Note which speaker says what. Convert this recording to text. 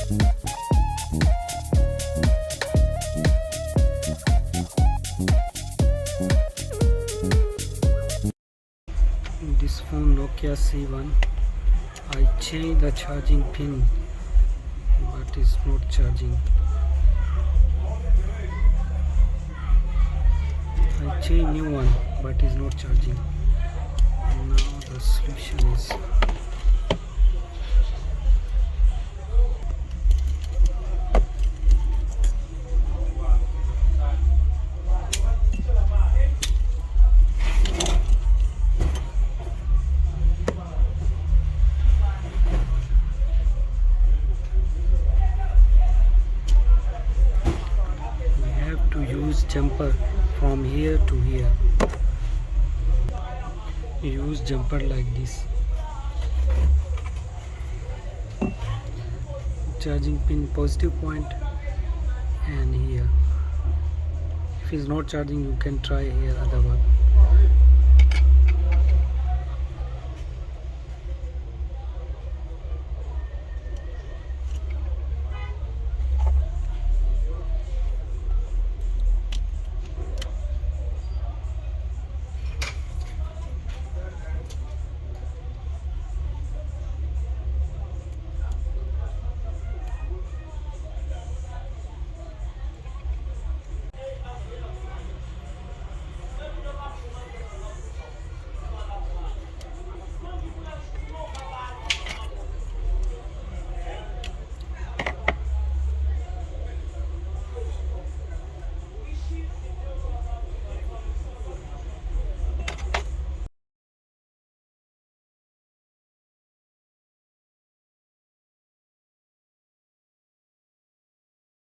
Speaker 1: This phone Nokia C1, I changed the charging pin but it's not charging. I changed new one but it's not charging. Now the solution is to use jumper from here to here. Use jumper like this. Charging pin positive point and here. If it's not charging, you can try here other one.